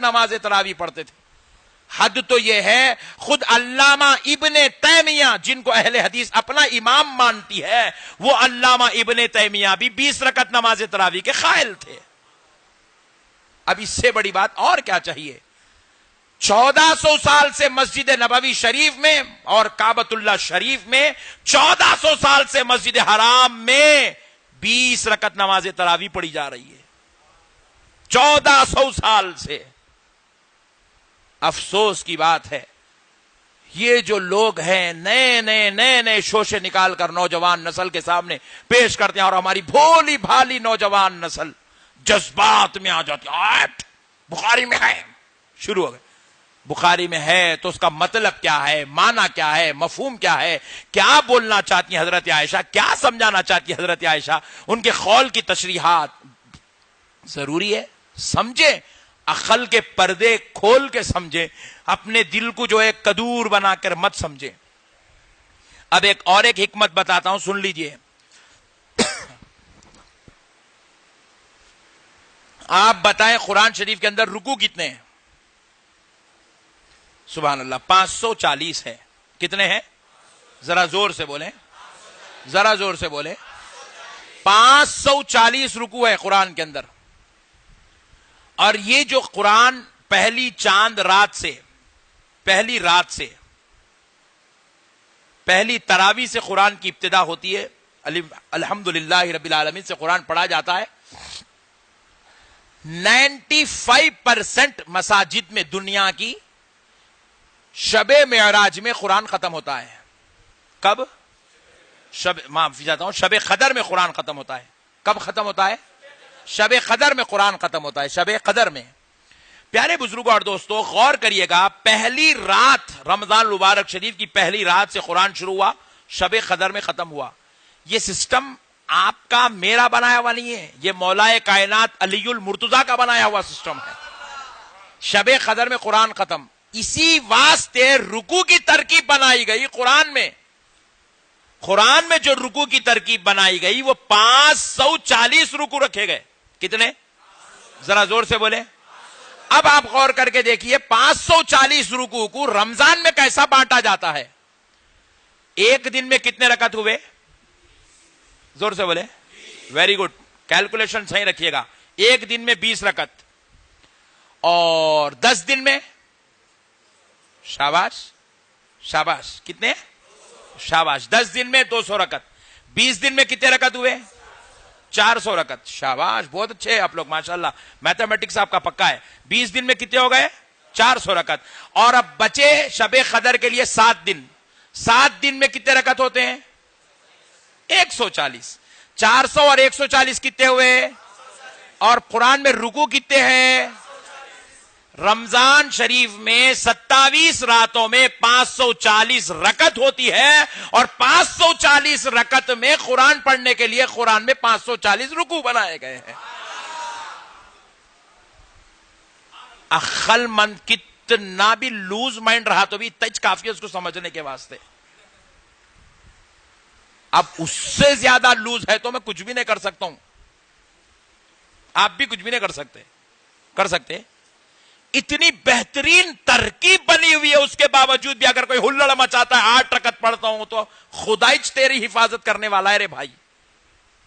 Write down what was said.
نماز تراویح پڑھتے تھے. حد تو یہ ہے خود علامہ ابن تیمیہ جن کو اہل حدیث اپنا امام مانتی ہے, وہ علامہ ابن تیمیہ بھی 20 رکعت نماز تراویح کے قائل تھے. اب اس سے بڑی بات اور کیا چاہیے؟ 1400 سال سے مسجد نبوی شریف میں اور کعبۃ اللہ شریف میں, 1400 سال سے مسجد حرام میں 20 رکعت نماز تراویح پڑھی جا رہی ہے. 1400 سال سے. افسوس کی بات ہے یہ جو لوگ ہیں نئے شوشے نکال کر نوجوان نسل کے سامنے پیش کرتے ہیں, اور ہماری بھولی بھالی نوجوان نسل جذبات میں آ جاتی ہے. بخاری میں ہے, شروع ہو گئے. بخاری میں ہے تو اس کا مطلب کیا ہے, معنی کیا ہے, مفہوم کیا ہے, کیا بولنا چاہتی ہیں حضرت عائشہ, کیا سمجھانا چاہتی ہے حضرت عائشہ, ان کے قول کی تشریحات ضروری ہے. سمجھے, عقل کے پردے کھول کے سمجھے, اپنے دل کو جو ایک کدور بنا کر مت سمجھے. اب ایک حکمت بتاتا ہوں, سن لیجئے. آپ بتائیں قرآن شریف کے اندر رکوع کتنے ہیں؟ سبحان اللہ, 540 ہے. کتنے ہیں؟ ذرا زور سے بولیں, ذرا زور سے بولیں. 540 رکوع ہے قرآن کے اندر. اور یہ جو قرآن پہلی چاند رات سے, پہلی رات سے, پہلی تراویح سے قرآن کی ابتدا ہوتی ہے. الحمدللہ رب العالمین سے قرآن پڑھا جاتا ہے. 95% مساجد میں دنیا کی شب معراج میں قرآن ختم ہوتا ہے. کب؟ معافی چاہتا ہوں, شب قدر میں قرآن ختم ہوتا ہے. کب ختم ہوتا ہے؟ شب قدر میں قرآن ختم ہوتا ہے. شب قدر میں. پیارے بزرگوں اور دوستوں غور کریے گا, پہلی رات رمضان المبارک شریف کی پہلی رات سے قرآن شروع ہوا, شب قدر میں ختم ہوا. یہ سسٹم آپ کا میرا بنایا ہوا نہیں ہے, یہ مولا کائنات علی المرتضیٰ کا بنایا ہوا سسٹم ہے. شب قدر میں قرآن ختم. اسی واسطے رکوع کی ترکیب بنائی گئی قرآن میں. قرآن میں جو رکوع کی ترکیب بنائی گئی وہ 540 رکوع رکھے گئے. کتنے؟ ذرا زور سے بولیں. اب آپ غور کر کے دیکھیے 540 رکوع کو رمضان میں کیسا بانٹا جاتا ہے. ایک دن میں کتنے رکعت ہوئے؟ زور سے بولیں. ویری گڈ, کیلکولیشن صحیح رکھیے گا. ایک دن میں 20 رکعت, اور 10 دن میں, شاباش شاباش, کتنے؟ شاباش. 10 دن میں 200 رکعت. 20 دن میں کتنے رکعت ہوئے؟ 400 رکعت. شاباش, بہت اچھے آپ لوگ ماشاءاللہ, میتھمیٹکس آپ کا پکا ہے. 20 دن میں کتنے ہو گئے؟ 400 رکعت. اور اب بچے شب قدر کے لیے 7 دن. 7 دن میں کتنے رکعت ہوتے ہیں؟ 140. 400 اور 140 کتنے ہوئے؟ اور قرآن میں رکوع کتنے ہیں؟ رمضان شریف میں 27 راتوں میں 540 رکعت ہوتی ہے, اور 540 رکعت میں قرآن پڑھنے کے لیے قرآن میں 540 رکوع بنائے گئے ہیں. عقل مند کتنا بھی لوز مائنڈ رہا تو بھی تج کافی ہے اس کو سمجھنے کے واسطے. اب اس سے زیادہ لوز ہے تو میں کچھ بھی نہیں کر سکتا ہوں, آپ بھی کچھ بھی نہیں کر سکتے. اتنی بہترین ترکیب بنی ہوئی ہے, اس کے باوجود بھی اگر کوئی ہلڑ مچاتا ہے 8 رکعت پڑھتا ہوں تو خدائچ تیری حفاظت کرنے والا ہے رے بھائی.